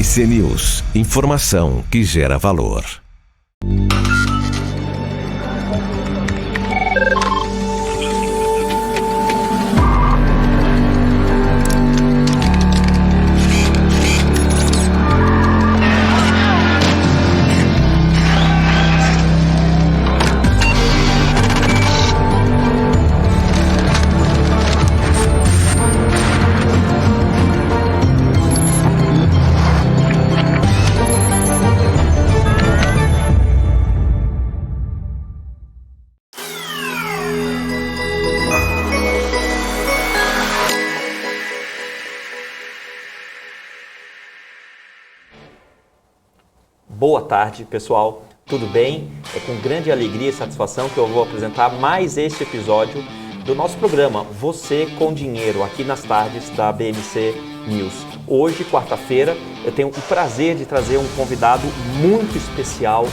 BMC News, informação que gera valor. Boa tarde, pessoal. Tudo bem? É com grande alegria e satisfação que eu vou apresentar mais este episódio do nosso programa Você com Dinheiro, aqui nas tardes da BMC News. Hoje, quarta-feira, eu tenho o prazer de trazer um convidado muito especial,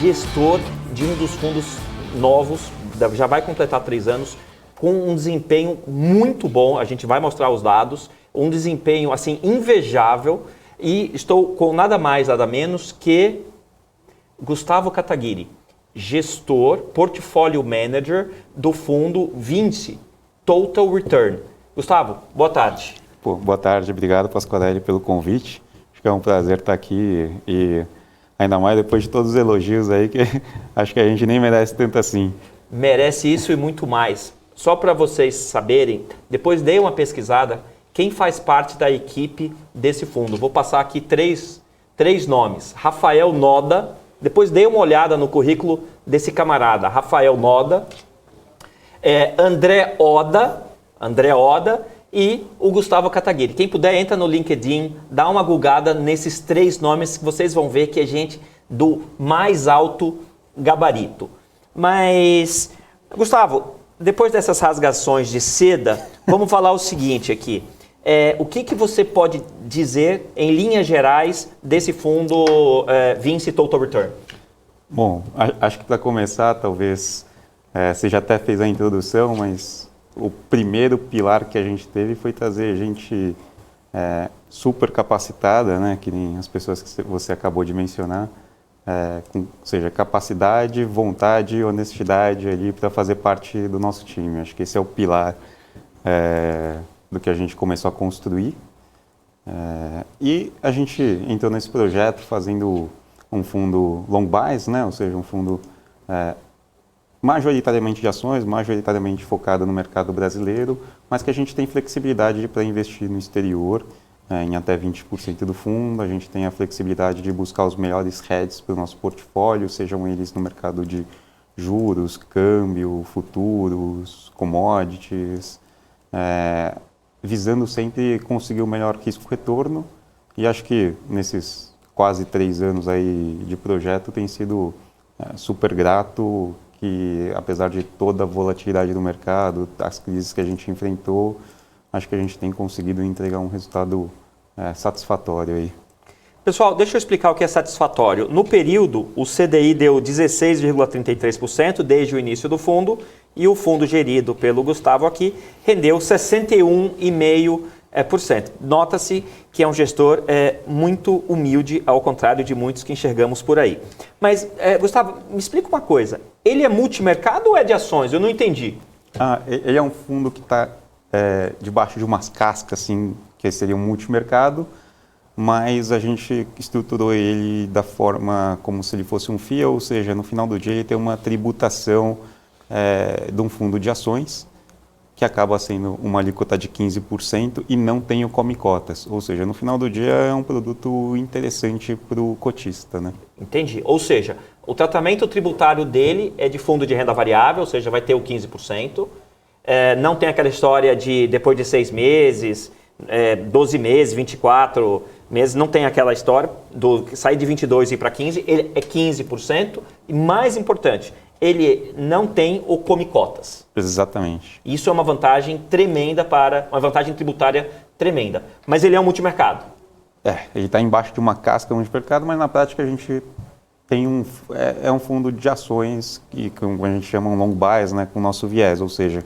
gestor de um dos fundos novos, já vai completar 3 anos, com um desempenho muito bom. A gente vai mostrar os dados, um desempenho assim invejável. E estou com nada mais, nada menos que Gustavo Kataguiri, gestor, portfólio manager do fundo Vinci Total Return. Gustavo, boa tarde. Boa tarde, obrigado Pasquarelli pelo convite. Acho que é um prazer estar aqui e ainda mais depois de todos os elogios aí, que acho que a gente nem merece tanto assim. Merece isso e muito mais. Só para vocês saberem, depois dei uma pesquisada, quem faz parte da equipe desse fundo. Vou passar aqui três nomes. Rafael Noda, depois dei uma olhada no currículo desse camarada. Rafael Noda, André Oda e o Gustavo Kataguiri. Quem puder, entra no LinkedIn, dá uma googada nesses 3 nomes que vocês vão ver que é gente do mais alto gabarito. Mas, Gustavo, depois dessas rasgações de seda, vamos falar o seguinte aqui. O que você pode dizer, em linhas gerais, desse fundo Vinci Total Return? Bom, acho que para começar, talvez, você já até fez a introdução, mas o primeiro pilar que a gente teve foi trazer gente super capacitada, né, que nem as pessoas que você acabou de mencionar, ou seja, capacidade, vontade e honestidade ali para fazer parte do nosso time. Acho que esse é o pilar do que a gente começou a construir. E a gente entrou nesse projeto fazendo um fundo long bias, né? Ou seja, um fundo majoritariamente de ações, majoritariamente focado no mercado brasileiro, mas que a gente tem flexibilidade para investir no exterior, em até 20% do fundo. A gente tem a flexibilidade de buscar os melhores hedges para o nosso portfólio, sejam eles no mercado de juros, câmbio, futuros, commodities, visando sempre conseguir o melhor risco-retorno. E acho que nesses quase 3 anos aí de projeto tem sido super grato, que apesar de toda a volatilidade do mercado, as crises que a gente enfrentou, acho que a gente tem conseguido entregar um resultado satisfatório aí. Pessoal, deixa eu explicar o que é satisfatório. No período, o CDI deu 16,33% desde o início do fundo e o fundo gerido pelo Gustavo aqui rendeu 61,5%. Nota-se que é um gestor muito humilde, ao contrário de muitos que enxergamos por aí. Mas, Gustavo, me explica uma coisa. Ele é multimercado ou é de ações? Eu não entendi. Ele é um fundo que está debaixo de umas cascas, assim, que seria um multimercado, mas a gente estruturou ele da forma como se ele fosse um FIA, ou seja, no final do dia ele tem uma tributação de um fundo de ações, que acaba sendo uma alíquota de 15% e não tem o come cotas, ou seja, no final do dia é um produto interessante para o cotista, né? Entendi, ou seja, o tratamento tributário dele é de fundo de renda variável, ou seja, vai ter o 15%, não tem aquela história de depois de 6 meses, 12 meses, 24 meses, não tem aquela história do sair de 22 e ir para 15, ele é 15%, e mais importante, ele não tem o come cotas. Exatamente. Isso é uma vantagem tremenda uma vantagem tributária tremenda, mas ele é um multimercado. Ele está embaixo de uma casca multimercado, mas na prática a gente tem um fundo de ações que a gente chama um long bias, né, com o nosso viés, ou seja,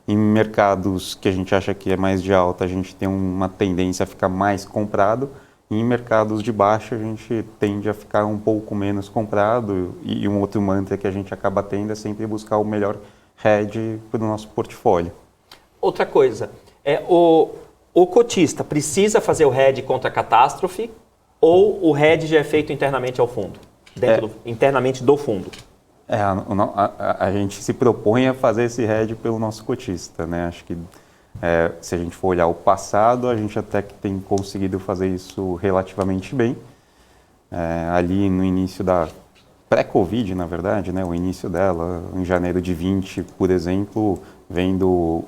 em mercados que a gente acha que é mais de alta, a gente tem uma tendência a ficar mais comprado, Em mercados de baixa, a gente tende a ficar um pouco menos comprado e um outro mantra que a gente acaba tendo é sempre buscar o melhor hedge para o nosso portfólio. Outra coisa, o cotista precisa fazer o hedge contra a catástrofe ou o hedge já é feito internamente ao fundo, internamente do fundo? A gente se propõe a fazer esse hedge pelo nosso cotista, né? Acho que se a gente for olhar o passado, a gente até que tem conseguido fazer isso relativamente bem. Ali no início da pré-Covid, na verdade, né? O início dela, em janeiro de 20, por exemplo, vendo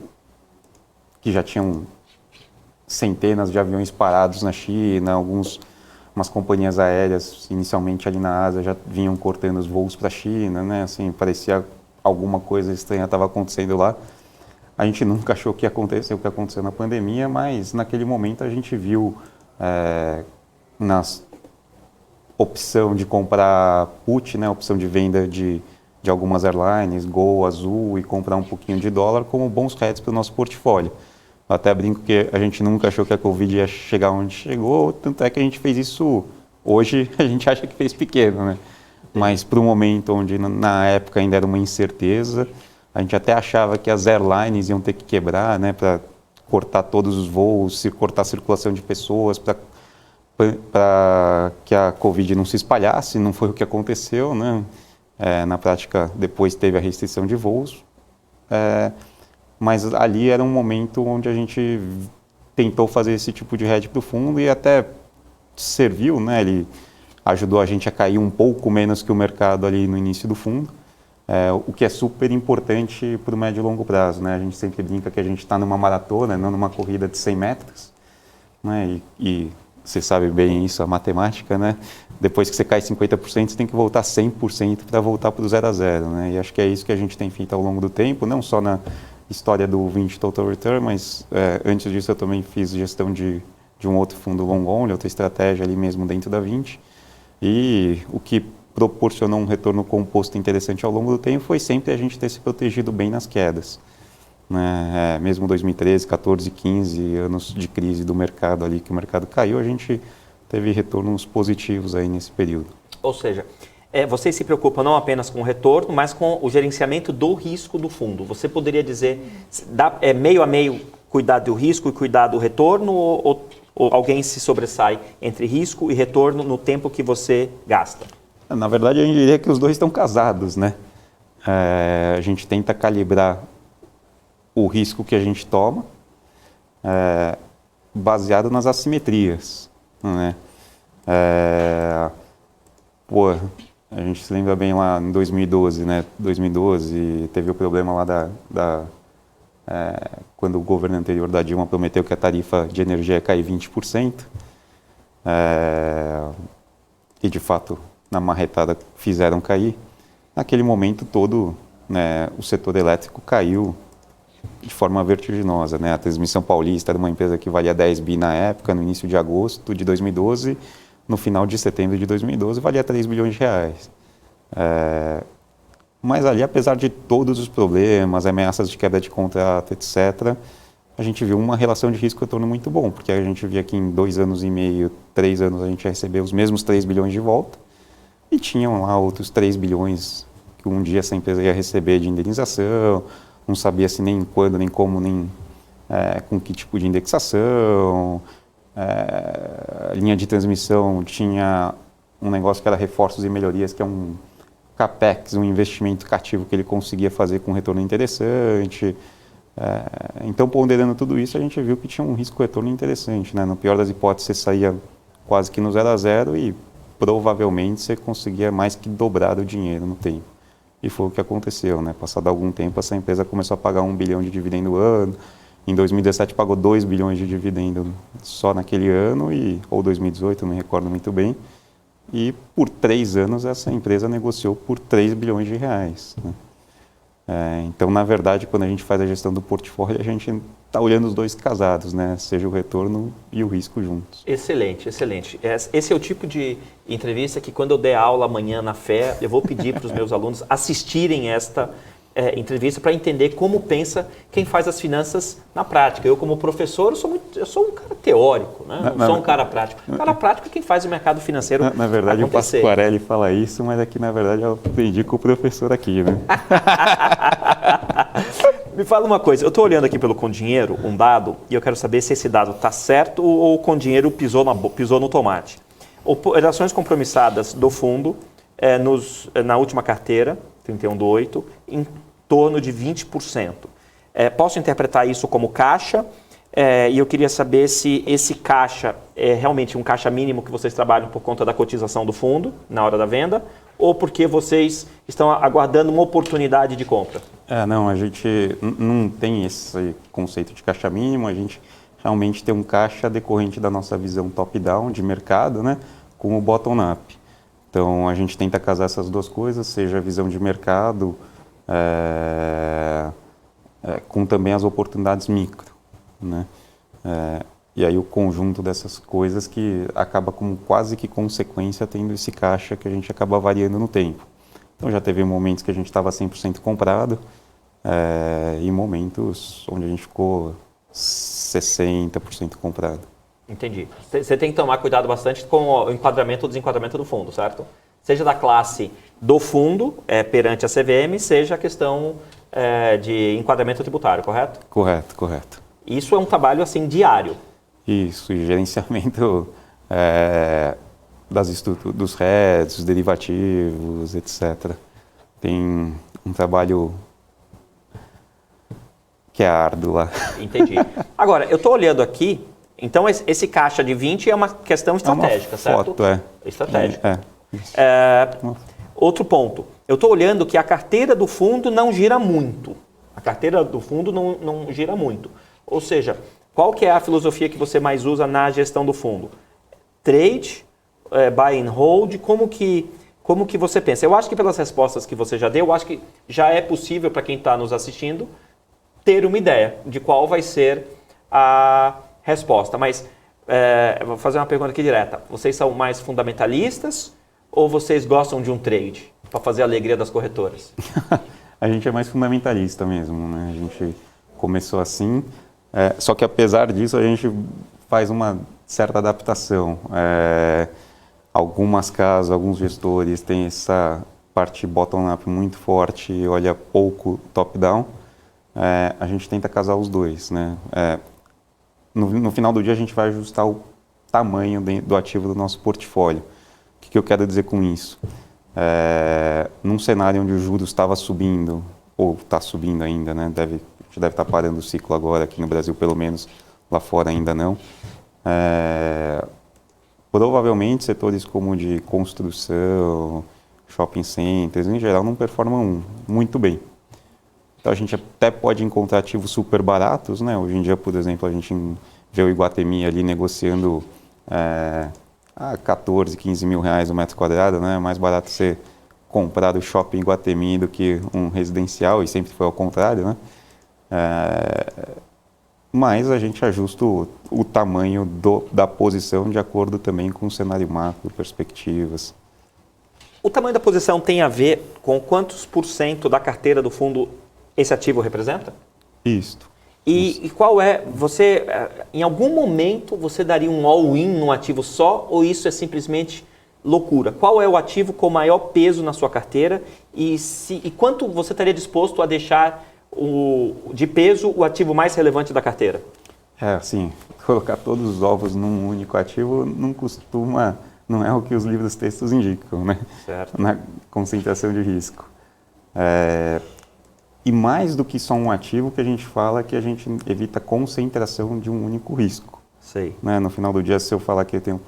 que já tinham centenas de aviões parados na China, umas companhias aéreas, inicialmente ali na Ásia, já vinham cortando os voos para a China, né? Assim, parecia alguma coisa estranha estava acontecendo lá. A gente nunca achou que ia acontecer o que aconteceu na pandemia, mas naquele momento a gente viu na opção de comprar put, né, opção de venda de algumas airlines, Gol, Azul, e comprar um pouquinho de dólar como bons hedges para o nosso portfólio. Eu até brinco que a gente nunca achou que a Covid ia chegar onde chegou, tanto é que a gente fez isso hoje, a gente acha que fez pequeno, né? Mas para um momento onde na época ainda era uma incerteza, a gente até achava que as airlines iam ter que quebrar, né, para cortar todos os voos, cortar a circulação de pessoas, para que a Covid não se espalhasse. Não foi o que aconteceu, né? Na prática, depois teve a restrição de voos. Mas ali era um momento onde a gente tentou fazer esse tipo de hedge para o fundo e até serviu, né? Ele ajudou a gente a cair um pouco menos que o mercado ali no início do fundo. O que é super importante para o médio e longo prazo, né? A gente sempre brinca que a gente está numa maratona, não numa corrida de 100 metros, né? E você sabe bem isso, a matemática, né? Depois que você cai 50%, você tem que voltar 100% para voltar para o 0 a 0, né? E acho que é isso que a gente tem feito ao longo do tempo, não só na história do Vinci Total Return, mas antes disso eu também fiz gestão de um outro fundo long only, outra estratégia ali mesmo dentro da Vinci. E o que proporcionou um retorno composto interessante ao longo do tempo foi sempre a gente ter se protegido bem nas quedas, né? Mesmo 2013, 14, 15 anos de crise do mercado ali, que o mercado caiu, a gente teve retornos positivos aí nesse período. Ou seja, vocês se preocupam não apenas com o retorno, mas com o gerenciamento do risco do fundo. Você poderia dizer, meio a meio, cuidar do risco e cuidar do retorno, ou alguém se sobressai entre risco e retorno no tempo que você gasta? Na verdade, eu diria que os dois estão casados, né? A gente tenta calibrar o risco que a gente toma baseado nas assimetrias, né? A gente se lembra bem lá em 2012, né? 2012 teve o problema lá quando o governo anterior da Dilma prometeu que a tarifa de energia ia cair 20%. E de fato, na marretada, fizeram cair. Naquele momento todo, né, o setor elétrico caiu de forma vertiginosa, né? A Transmissão Paulista era uma empresa que valia 10 bi na época, no início de agosto de 2012, no final de setembro de 2012 valia 3 bilhões de reais. Mas ali, apesar de todos os problemas, ameaças de quebra de contrato, etc., a gente viu uma relação de risco-retorno muito bom, porque a gente via que em 2 anos e meio, 3 anos, a gente ia receber os mesmos 3 bilhões de volta, e tinham lá outros 3 bilhões que um dia essa empresa ia receber de indenização, não sabia se nem quando, nem como, nem com que tipo de indexação. A linha de transmissão tinha um negócio que era reforços e melhorias, que é um CAPEX, um investimento cativo que ele conseguia fazer com retorno interessante. Então, ponderando tudo isso, a gente viu que tinha um risco-retorno interessante, né? No pior das hipóteses, você saía quase que no 0 a 0 e provavelmente você conseguia mais que dobrar o dinheiro no tempo. E foi o que aconteceu, né? Passado algum tempo, essa empresa começou a pagar 1 bilhão de dividendo ano. Em 2017 pagou 2 bilhões de dividendo só naquele ano, ou 2018, não me recordo muito bem. E por 3 anos essa empresa negociou por 3 bilhões de reais, né? Então, na verdade, quando a gente faz a gestão do portfólio, a gente está olhando os dois casados, né? Seja o retorno e o risco juntos. Excelente, excelente. Esse é o tipo de entrevista que, quando eu der aula amanhã na FE, eu vou pedir para os meus alunos assistirem esta entrevista para entender como pensa quem faz as finanças na prática. Eu, como professor, eu sou um cara teórico, né? Não sou um cara prático. O cara prático é quem faz o mercado financeiro na verdade, acontecer. O Pasquarelli fala isso, mas aqui, na verdade, eu aprendi com o professor aqui, né? Me fala uma coisa, eu estou olhando aqui pelo Com Dinheiro, um dado, e eu quero saber se esse dado está certo ou o Com Dinheiro pisou no tomate. Operações compromissadas do fundo na última carteira, 31/8, em torno de 20%. Posso interpretar isso como caixa? E eu queria saber se esse caixa é realmente um caixa mínimo que vocês trabalham por conta da cotização do fundo na hora da venda, ou porque vocês estão aguardando uma oportunidade de compra? Não, a gente não tem esse conceito de caixa mínimo, a gente realmente tem um caixa decorrente da nossa visão top-down de mercado, né, com o bottom-up. Então, a gente tenta casar essas duas coisas, seja a visão de mercado, com também as oportunidades micro, né? E aí o conjunto dessas coisas que acaba como quase que consequência tendo esse caixa que a gente acaba variando no tempo. Então já teve momentos que a gente estava 100% comprado e momentos onde a gente ficou 60% comprado. Entendi. Você tem que tomar cuidado bastante com o enquadramento ou desenquadramento do fundo, certo? Seja da classe do fundo perante a CVM, seja a questão de enquadramento tributário, correto? Correto. Isso é um trabalho assim diário. Isso, e gerenciamento dos REDs, dos derivativos, etc. Tem um trabalho que é árduo lá. Entendi. Agora, eu estou olhando aqui, então esse caixa de 20 é uma questão estratégica, certo? Estratégica. Outro ponto, eu estou olhando que a carteira do fundo não gira muito. A carteira do fundo não gira muito. Ou seja, qual que é a filosofia que você mais usa na gestão do fundo? Trade, buy and hold, como que você pensa? Eu acho que pelas respostas que você já deu, eu acho que já é possível para quem está nos assistindo ter uma ideia de qual vai ser a resposta. Mas eu vou fazer uma pergunta aqui direta. Vocês são mais fundamentalistas ou vocês gostam de um trade para fazer a alegria das corretoras? A gente é mais fundamentalista mesmo, né? A gente começou assim, só que apesar disso a gente faz uma certa adaptação. Alguns gestores têm essa parte bottom-up muito forte e olha pouco top-down. A gente tenta casar os dois, né? No final do dia a gente vai ajustar o tamanho do ativo do nosso portfólio. O que eu quero dizer com isso? Num cenário onde o juros estava subindo, ou está subindo ainda, né? A gente deve estar parando o ciclo agora, aqui no Brasil pelo menos, lá fora ainda não. Provavelmente setores como de construção, shopping centers, em geral, não performam muito bem. Então a gente até pode encontrar ativos super baratos, né? Hoje em dia, por exemplo, a gente vê o Iguatemi ali negociando 14, 15 mil reais o metro quadrado, né? É mais barato você comprar o shopping Iguatemi do que um residencial, e sempre foi ao contrário, né? Mas a gente ajusta o tamanho da posição de acordo também com o cenário macro, perspectivas. O tamanho da posição tem a ver com quantos % da carteira do fundo esse ativo representa? Isto. E qual em algum momento você daria um all-in num ativo só, ou isso é simplesmente loucura? Qual é o ativo com maior peso na sua carteira e quanto você estaria disposto a deixar de peso o ativo mais relevante da carteira? Assim, colocar todos os ovos num único ativo não é o que os livros textos indicam, né? Certo. Na concentração de risco. E mais do que só um ativo, que a gente fala que a gente evita concentração de um único risco. Sei. Né? No final do dia, se eu falar que eu tenho,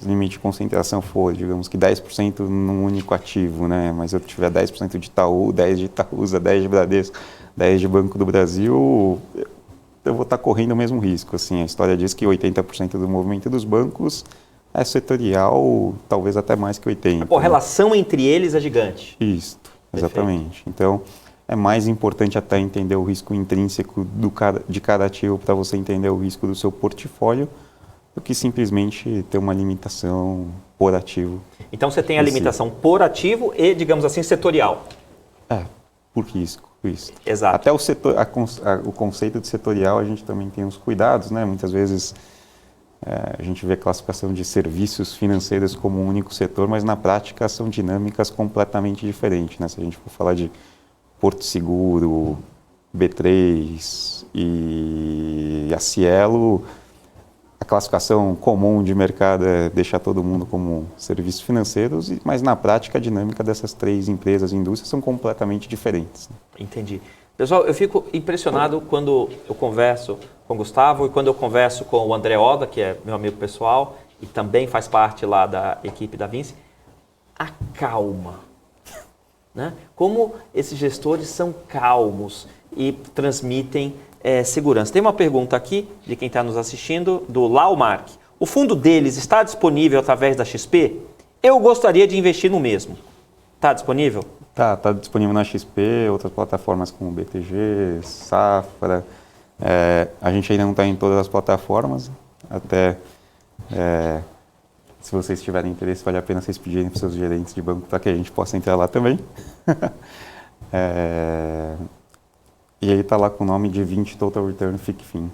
limite de concentração for, digamos que 10% num único ativo, né? Mas eu tiver 10% de Itaú, 10% de Itaúsa, 10% de Bradesco, 10% de Banco do Brasil, eu vou estar correndo o mesmo risco. Assim, a história diz que 80% do movimento dos bancos é setorial, talvez até mais que 80%. A relação entre eles é gigante. Isso. Exatamente. Então, é mais importante até entender o risco intrínseco de cada ativo para você entender o risco do seu portfólio do que simplesmente ter uma limitação por ativo. Então, você tem a limitação por ativo e, digamos assim, setorial. por risco. Isso. Exato. Até o setor, o conceito de setorial, a gente também tem os cuidados, né? Muitas vezes a gente vê classificação de serviços financeiros como um único setor, mas na prática são dinâmicas completamente diferentes, né? Se a gente for falar de Porto Seguro, B3 e a Cielo, a classificação comum de mercado é deixar todo mundo como serviços financeiros, mas na prática a dinâmica dessas três empresas e indústrias são completamente diferentes. Entendi. Pessoal, eu fico impressionado quando eu converso com o Gustavo e quando eu converso com o André Oda, que é meu amigo pessoal e também faz parte lá da equipe da Vinci, a calma. Né? Como esses gestores são calmos e transmitem segurança. Tem uma pergunta aqui de quem está nos assistindo, do Laumark. O fundo deles está disponível através da XP? Eu gostaria de investir no mesmo. Está disponível? Tá disponível na XP, outras plataformas como BTG, Safra. A gente ainda não está em todas as plataformas, até se vocês tiverem interesse, vale a pena vocês pedirem para os seus gerentes de banco para que a gente possa entrar lá também. E aí está lá com o nome de 20 Total Return FICFIN.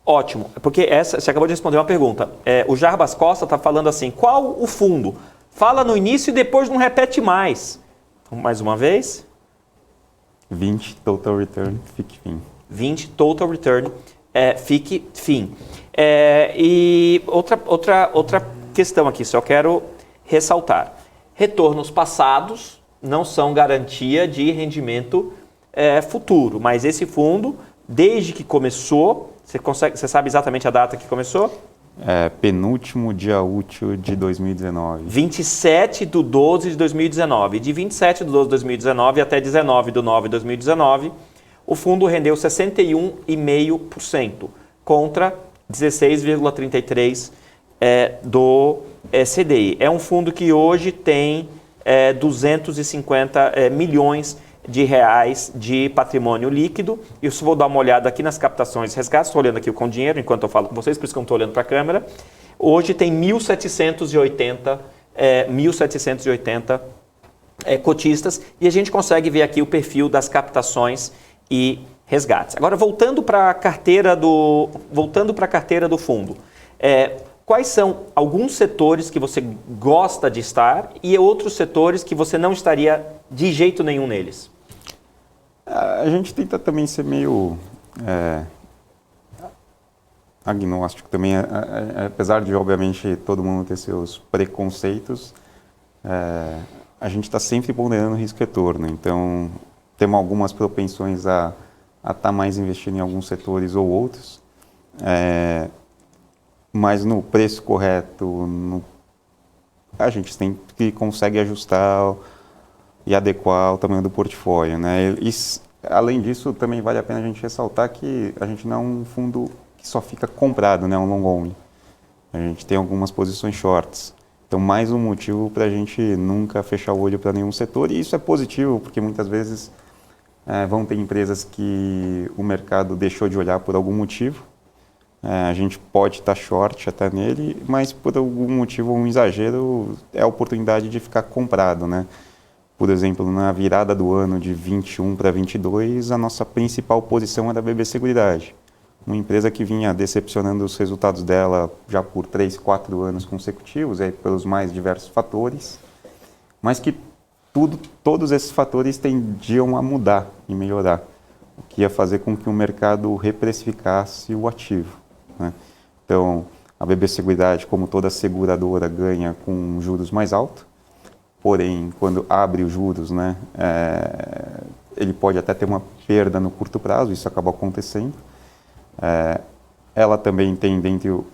Ótimo, porque você acabou de responder uma pergunta. O Jarbas Costa está falando assim, qual o fundo? Fala no início e depois não repete mais. Então, mais uma vez. 20 Total Return FICFIN. 20 Total Return FICFIN. E outra questão aqui, só quero ressaltar. Retornos passados não são garantia de rendimento futuro, mas esse fundo, desde que começou, você sabe exatamente a data que começou? Penúltimo dia útil de 2019. 27 de 12 de 2019. De 27 de 12 de 2019 até 19 de 9 de 2019, o fundo rendeu 61,5% contra 16,33% do CDI. É um fundo que hoje tem 250 milhões de reais de patrimônio líquido. Eu só vou dar uma olhada aqui nas captações e resgates, estou olhando aqui com dinheiro enquanto eu falo com vocês, por isso que eu não estou olhando para a câmera. Hoje tem 1.780 cotistas e a gente consegue ver aqui o perfil das captações e resgates. Agora, voltando para a carteira do fundo, quais são alguns setores que você gosta de estar e outros setores que você não estaria de jeito nenhum neles? A gente tenta também ser meio agnóstico também, apesar de, obviamente, todo mundo ter seus preconceitos, a gente está sempre ponderando risco-retorno. Então, temos algumas propensões a estar mais investindo em alguns setores ou outros, mas no preço correto, a gente sempre consegue ajustar e adequar o tamanho do portfólio, né? E, além disso, também vale a pena a gente ressaltar que a gente não é um fundo que só fica comprado, né? Um long only. A gente tem algumas posições shorts. Então, mais um motivo para a gente nunca fechar o olho para nenhum setor. E isso é positivo, porque muitas vezes vão ter empresas que o mercado deixou de olhar por algum motivo. A gente pode estar short até nele, mas por algum motivo, um exagero, é a oportunidade de ficar comprado, né? Por exemplo, na virada do ano de 21 para 22, a nossa principal posição era a BB Seguridade. Uma empresa que vinha decepcionando os resultados dela já por 3, 4 anos consecutivos, pelos mais diversos fatores, mas que todos esses fatores tendiam a mudar e melhorar, o que ia fazer com que o mercado reprecificasse o ativo, né? Então, a BB Seguridade, como toda seguradora, ganha com juros mais altos. Porém, quando abre os juros, né, ele pode até ter uma perda no curto prazo, isso acaba acontecendo. Ela também tem dentro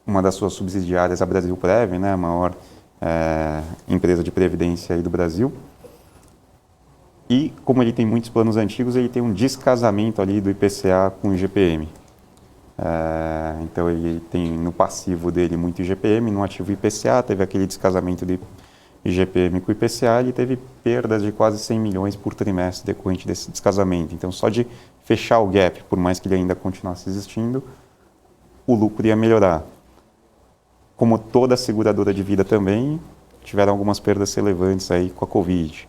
uma das suas subsidiárias a Brasilprev, né, a maior empresa de previdência aí do Brasil. E como ele tem muitos planos antigos, ele tem um descasamento ali do IPCA com o IGPM. Então ele tem no passivo dele muito IGPM, no ativo IPCA, teve aquele descasamento de IGPM com o IPCA, ele teve perdas de quase 100 milhões por trimestre decorrente desse descasamento. Então, só de fechar o gap, por mais que ele ainda continuasse existindo, o lucro ia melhorar. Como toda seguradora de vida também, tiveram algumas perdas relevantes aí com a Covid.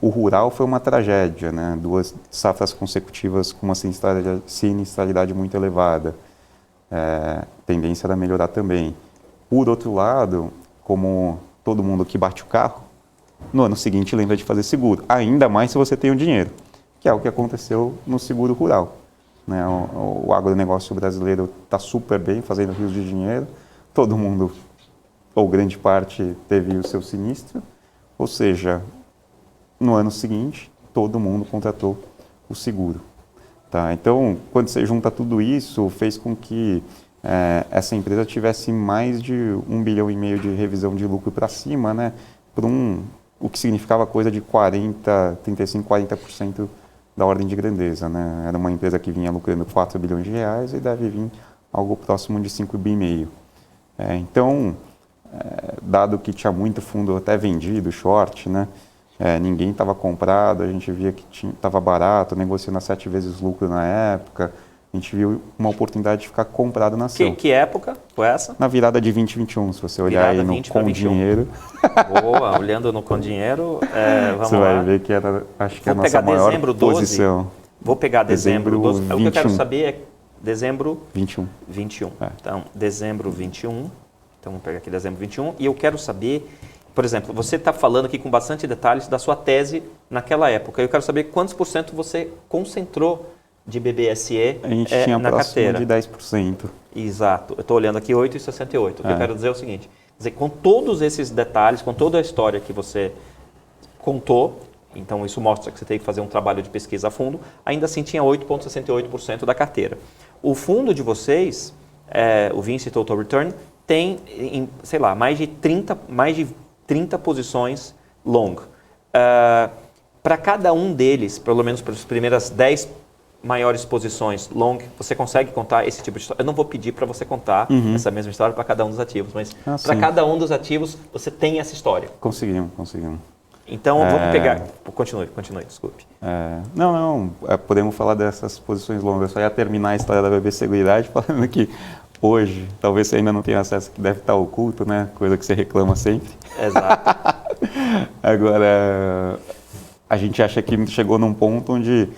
O rural foi uma tragédia, né? 2 safras consecutivas com uma sinistralidade muito elevada. A tendência era melhorar também. Por outro lado, como todo mundo que bate o carro, no ano seguinte lembra de fazer seguro, ainda mais se você tem o dinheiro, que é o que aconteceu no seguro rural. Né? O agronegócio brasileiro está super bem, fazendo rios de dinheiro, todo mundo, ou grande parte, teve o seu sinistro, ou seja, no ano seguinte, todo mundo contratou o seguro. Tá? Então, quando você junta tudo isso, fez com que essa empresa tivesse mais de 1,5 bilhão de revisão de lucro para cima, né? O que significava coisa de 35, 40% da ordem de grandeza. Né? Era uma empresa que vinha lucrando 4 bilhões de reais e deve vir algo próximo de 5,5 bilhões. Então, dado que tinha muito fundo até vendido, short, né? Ninguém estava comprado, a gente via que estava barato, negociando a 7 vezes lucro na época. A gente viu uma oportunidade de ficar comprado na ação. Que época foi essa? Na virada de 2021, se você olhar aí no Com Dinheiro. Boa, olhando no Com Dinheiro, vamos você lá. Vai ver que acho que é a Vou nossa pegar maior dezembro 12. posição. Vou pegar dezembro 12. 21. O que eu quero saber é dezembro 21. Então, dezembro 21. Então, vamos pegar aqui dezembro 21. E eu quero saber, por exemplo, você está falando aqui com bastante detalhes da sua tese naquela época. Eu quero saber quantos por cento você concentrou de BBSE a gente tinha na carteira. De 10%. Exato. Eu estou olhando aqui 8,68. O que eu quero dizer é o seguinte. Quer dizer, com todos esses detalhes, com toda a história que você contou, então isso mostra que você tem que fazer um trabalho de pesquisa a fundo, ainda assim tinha 8,68% da carteira. O fundo de vocês, o Vinci Total Return, tem, sei lá, mais de 30 posições long. Para cada um deles, pelo menos para as primeiras 10 maiores posições long, você consegue contar esse tipo de história? Eu não vou pedir para você contar essa mesma história para cada um dos ativos, mas para cada um dos ativos você tem essa história. Conseguimos. Então, vamos pegar... Continue, desculpe. Podemos falar dessas posições longas. Eu só ia terminar a história da BB Seguridade falando que hoje, talvez você ainda não tenha acesso, que deve estar oculto, né? Coisa que você reclama sempre. Exato. Agora, a gente acha que chegou num ponto onde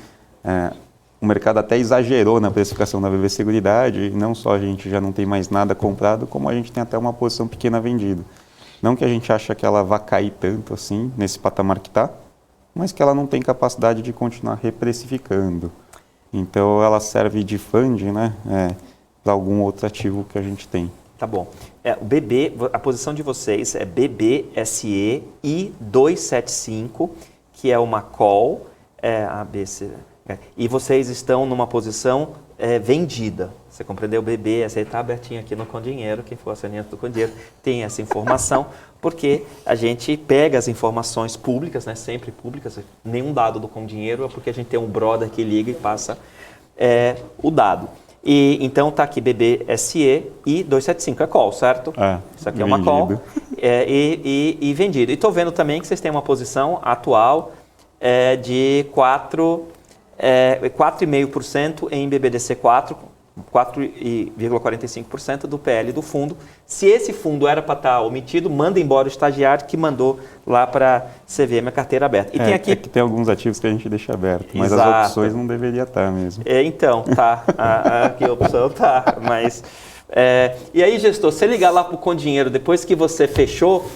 o mercado até exagerou na precificação da BB Seguridade, e não só a gente já não tem mais nada comprado, como a gente tem até uma posição pequena vendida. Não que a gente acha que ela vá cair tanto assim, nesse patamar que está, mas que ela não tem capacidade de continuar reprecificando. Então, ela serve de funding, né, para algum outro ativo que a gente tem. Tá bom. O BB, a posição de vocês é BBSE I275, que é uma call, ABC, e vocês estão numa posição vendida. Você compreendeu? BB, essa aí está abertinha aqui no Com Dinheiro, quem for assinante do Com Dinheiro tem essa informação, porque a gente pega as informações públicas, né, sempre públicas, nenhum dado do Com Dinheiro é porque a gente tem um brother que liga e passa o dado. E então está aqui BBSE e 275 é call, certo? Isso aqui é uma call e vendido. E estou vendo também que vocês têm uma posição atual de 4,5% em BBDC4, 4,45% do PL do fundo. Se esse fundo era para estar omitido, manda embora o estagiário que mandou lá para CVM a carteira aberta. E tem aqui... que tem alguns ativos que a gente deixa aberto, mas Exato. As opções não deveria estar mesmo. Então, tá. Aqui a opção tá, mas... e aí, gestor, você ligar lá para o Com Dinheiro depois que você fechou,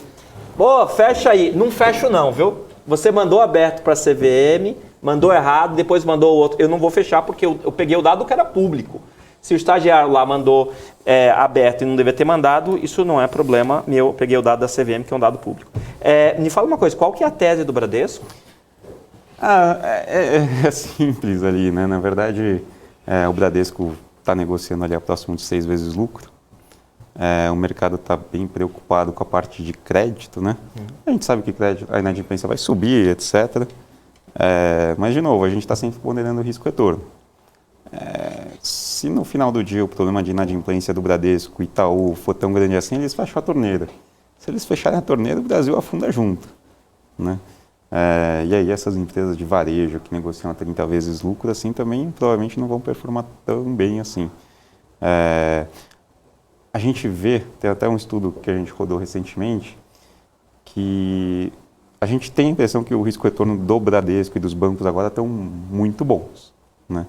fecha aí. Não fecho não, viu? Você mandou aberto para a CVM, mandou errado, depois mandou o outro. Eu não vou fechar porque eu peguei o dado que era público. Se o estagiário lá mandou aberto e não devia ter mandado, isso não é problema meu. Eu peguei o dado da CVM, que é um dado público. Me fala uma coisa, qual que é a tese do Bradesco? É simples ali, né? Na verdade, o Bradesco está negociando ali a próximo de 6 vezes lucro. O mercado está bem preocupado com a parte de crédito, né? A gente sabe que crédito, a inadimplência vai subir, etc. Mas, de novo, a gente está sempre ponderando o risco-retorno. Se no final do dia o problema de inadimplência do Bradesco e Itaú for tão grande assim, eles fecham a torneira. Se eles fecharem a torneira, o Brasil afunda junto, né? E aí essas empresas de varejo que negociam a 30 vezes lucro, assim, também provavelmente não vão performar tão bem assim. A gente vê, tem até um estudo que a gente rodou recentemente, que a gente tem a impressão que o risco-retorno do Bradesco e dos bancos agora estão muito bons, né?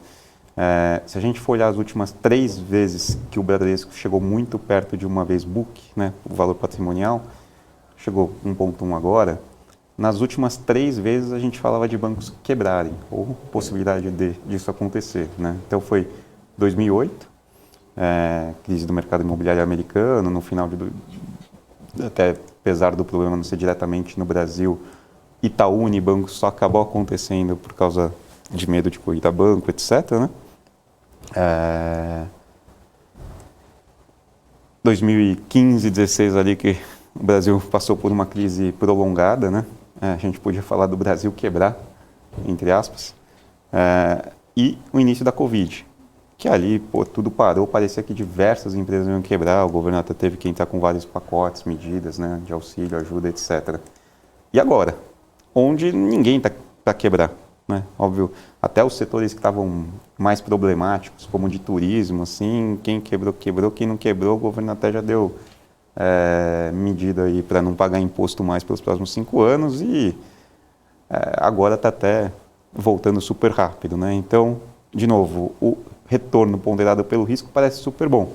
Se a gente for olhar as últimas 3 vezes que o Bradesco chegou muito perto de uma vez book, né, o valor patrimonial, chegou 1,1 agora, nas últimas 3 vezes a gente falava de bancos quebrarem, ou possibilidade disso acontecer, né? Então foi 2008, crise do mercado imobiliário americano, no final até apesar do problema não ser diretamente no Brasil, Itaú Unibanco só acabou acontecendo por causa de medo de corrida a banco, etc., né? 2015, 16 ali que o Brasil passou por uma crise prolongada, né? A gente podia falar do Brasil quebrar, entre aspas, e o início da Covid, que ali tudo parou, parecia que diversas empresas iam quebrar, o governo até teve que entrar com vários pacotes, medidas, né, de auxílio, ajuda, etc. E agora? Onde ninguém está para quebrar, né? Óbvio, até os setores que estavam mais problemáticos, como de turismo, assim, quem quebrou, quebrou, quem não quebrou, o governo até já deu medida aí para não pagar imposto mais pelos próximos 5 anos e agora está até voltando super rápido, né? Então, de novo, o retorno ponderado pelo risco parece super bom.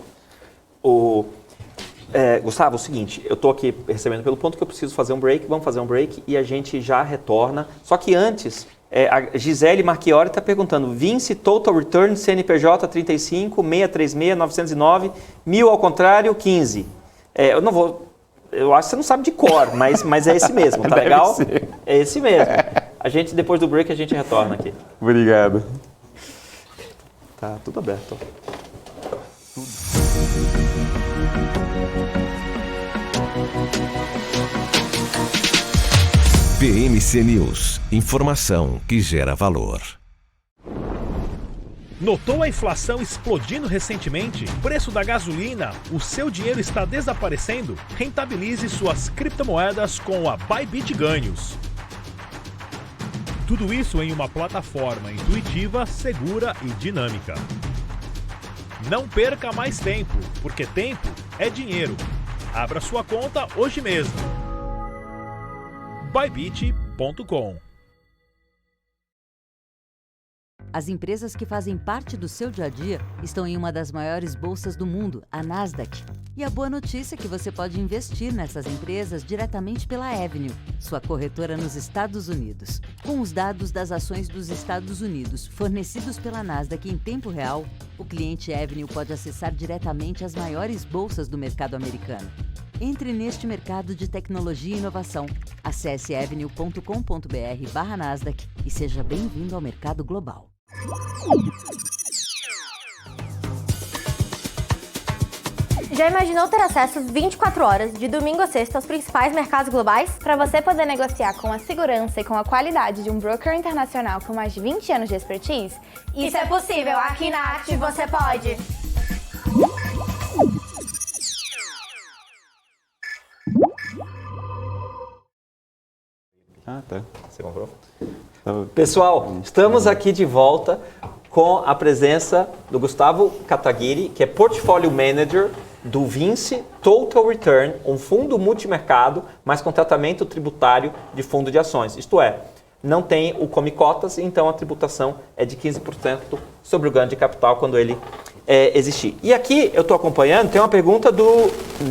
Gustavo, é o seguinte, eu estou aqui recebendo pelo ponto que eu preciso fazer um break, vamos fazer um break e a gente já retorna. Só que antes, a Gisele Marchiori está perguntando, Vinci Total Return CNPJ 35 636 909 1000 ao contrário 15. Eu não vou, eu acho que você não sabe de cor, mas é esse mesmo, tá legal? Ser. É esse mesmo. A gente, depois do break, a gente retorna aqui. Obrigado. Tá tudo aberto. BMC News, informação que gera valor. Notou a inflação explodindo recentemente? Preço da gasolina? O seu dinheiro está desaparecendo? Rentabilize suas criptomoedas com a Bybit Ganhos. Tudo isso em uma plataforma intuitiva, segura e dinâmica. Não perca mais tempo, porque tempo é dinheiro. Abra sua conta hoje mesmo. Bybit.com. As empresas que fazem parte do seu dia a dia estão em uma das maiores bolsas do mundo, a Nasdaq. E a boa notícia é que você pode investir nessas empresas diretamente pela Avenue, sua corretora nos Estados Unidos. Com os dados das ações dos Estados Unidos fornecidos pela Nasdaq em tempo real, o cliente Avenue pode acessar diretamente as maiores bolsas do mercado americano. Entre neste mercado de tecnologia e inovação. Acesse avenue.com.br/Nasdaq e seja bem-vindo ao mercado global. Já imaginou ter acesso 24 horas, de domingo a sexta, aos principais mercados globais? Para você poder negociar com a segurança e com a qualidade de um broker internacional com mais de 20 anos de expertise? Isso é possível, aqui na Active você pode! Ah, tá. Você comprou? Pessoal, estamos aqui de volta com a presença do Gustavo Kataguiri, que é Portfolio Manager do Vinci Total Return, um fundo multimercado, mas com tratamento tributário de fundo de ações. Isto é, não tem o come cotas, então a tributação é de 15% sobre o ganho de capital quando ele existir. E aqui eu estou acompanhando, tem uma pergunta do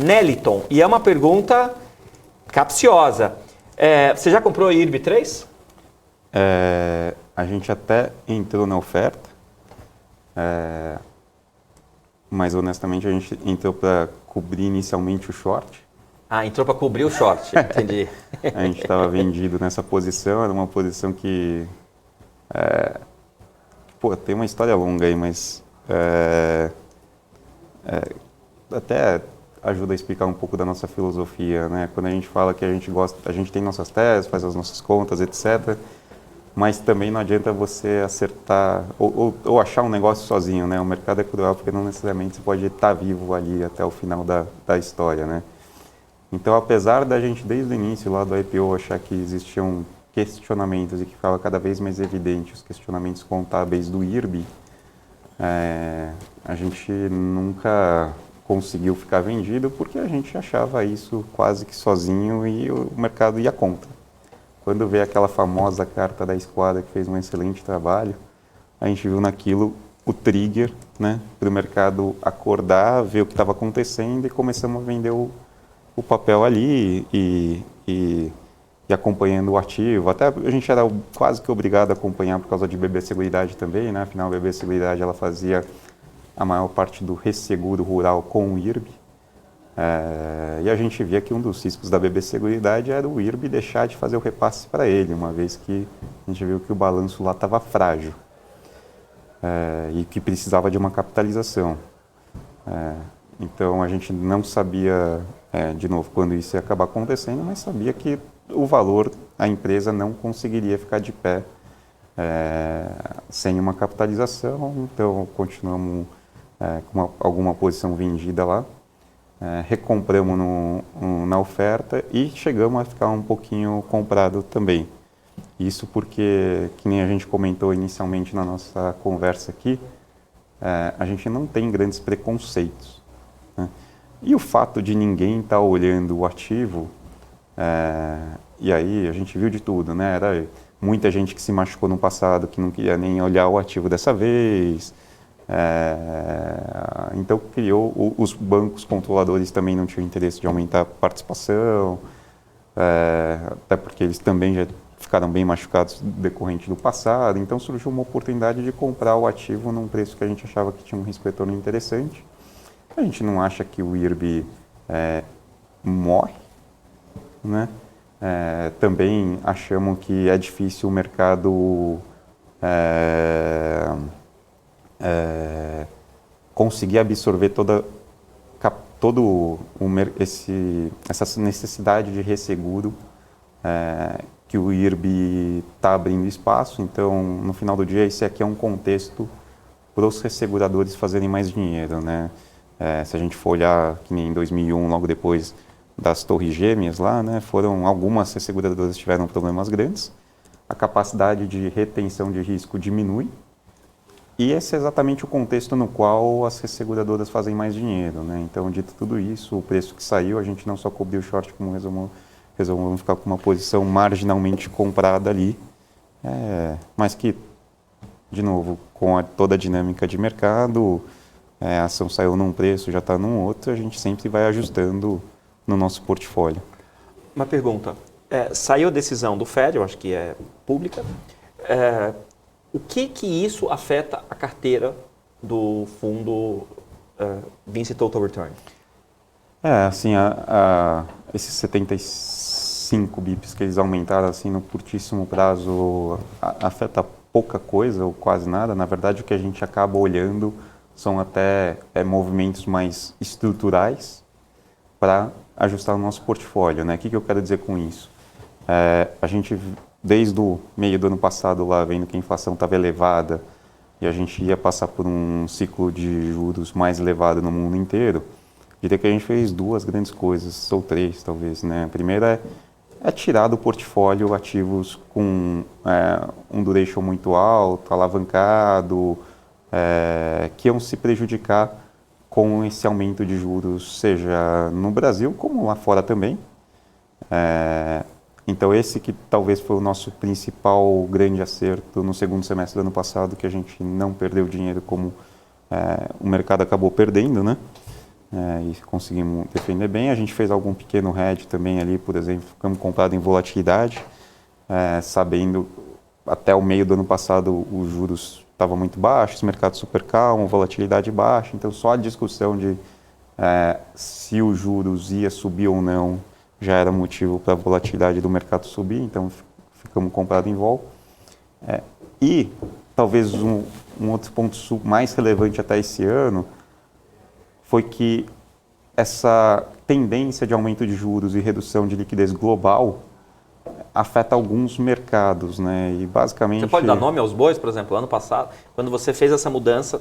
Neliton, e é uma pergunta capciosa. Você já comprou a IRB 3? A gente até entrou na oferta, mas honestamente a gente entrou para cobrir inicialmente o short. Ah, entrou para cobrir o short, entendi. A gente estava vendido nessa posição, era uma posição que tem uma história longa aí, mas até ajuda a explicar um pouco da nossa filosofia, né? Quando a gente fala que a gente gosta, a gente tem nossas teses, faz as nossas contas, etc. Mas também não adianta você acertar ou achar um negócio sozinho, né? O mercado é cruel porque não necessariamente você pode estar vivo ali até o final da história, né? Então, apesar da gente desde o início lá do IPO achar que existiam questionamentos e que ficava cada vez mais evidente os questionamentos contábeis do IRB, a gente nunca conseguiu ficar vendido porque a gente achava isso quase que sozinho e o mercado ia contra. Quando veio aquela famosa carta da Esquadra, que fez um excelente trabalho, a gente viu naquilo o trigger, né, para o mercado acordar, ver o que estava acontecendo e começamos a vender o papel ali e acompanhando o ativo. Até a gente era quase que obrigado a acompanhar por causa de BB Seguridade também, né? Afinal, a BB Seguridade ela fazia a maior parte do resseguro rural com o IRB. E a gente via que um dos riscos da BB Seguridade era o IRB deixar de fazer o repasse para ele, uma vez que a gente viu que o balanço lá estava frágil e que precisava de uma capitalização. Então a gente não sabia, de novo, quando isso ia acabar acontecendo, mas sabia que o valor, a empresa não conseguiria ficar de pé sem uma capitalização, então continuamos com alguma posição vendida lá. Recompramos na oferta e chegamos a ficar um pouquinho comprado também. Isso porque, que nem a gente comentou inicialmente na nossa conversa aqui, a gente não tem grandes preconceitos, né? E o fato de ninguém estar olhando o ativo, e aí a gente viu de tudo, né? Era muita gente que se machucou no passado que não queria nem olhar o ativo dessa vez. Então criou, os bancos controladores também não tinham interesse de aumentar a participação, até porque eles também já ficaram bem machucados decorrente do passado, então surgiu uma oportunidade de comprar o ativo num preço que a gente achava que tinha um risco-retorno interessante. A gente não acha que o IRB morre, né? Também achamos que é difícil o mercado conseguir absorver essa necessidade de resseguro que o IRB está abrindo espaço. Então, no final do dia, esse aqui é um contexto para os resseguradores fazerem mais dinheiro, né? Se a gente for olhar, que nem em 2001, logo depois das Torres Gêmeas lá, né, algumas resseguradoras tiveram problemas grandes, a capacidade de retenção de risco diminui, e esse é exatamente o contexto no qual as resseguradoras fazem mais dinheiro, né? Então, dito tudo isso, o preço que saiu, a gente não só cobriu o short, como resolvemos ficar com uma posição marginalmente comprada ali, mas que, de novo, com toda a dinâmica de mercado, a ação saiu num preço, já está num outro, a gente sempre vai ajustando no nosso portfólio. Uma pergunta. Saiu a decisão do Fed, eu acho que é pública. O que isso afeta a carteira do fundo Vinci Total Return? Assim, esses 75 bips que eles aumentaram assim, no curtíssimo prazo afeta pouca coisa ou quase nada. Na verdade, o que a gente acaba olhando são até movimentos mais estruturais para ajustar o nosso portfólio, né? O que eu quero dizer com isso? A gente, desde o meio do ano passado, lá vendo que a inflação estava elevada e a gente ia passar por um ciclo de juros mais elevado no mundo inteiro, diria que a gente fez duas grandes coisas, ou três talvez, né? A primeira é tirar do portfólio ativos com um duration muito alto, alavancado, que iam se prejudicar com esse aumento de juros, seja no Brasil como lá fora também. Então esse que talvez foi o nosso principal grande acerto no segundo semestre do ano passado, que a gente não perdeu dinheiro como o mercado acabou perdendo, né? E conseguimos defender bem. A gente fez algum pequeno hedge também ali, por exemplo, ficamos comprados em volatilidade, sabendo até o meio do ano passado os juros estavam muito baixos, mercado super calmo, volatilidade baixa, então só a discussão de se os juros ia subir ou não já era motivo para a volatilidade do mercado subir, então ficamos comprados em vol. E talvez um outro ponto mais relevante até esse ano foi que essa tendência de aumento de juros e redução de liquidez global afeta alguns mercados, né? E basicamente... Você pode dar nome aos bois, por exemplo, ano passado, quando você fez essa mudança,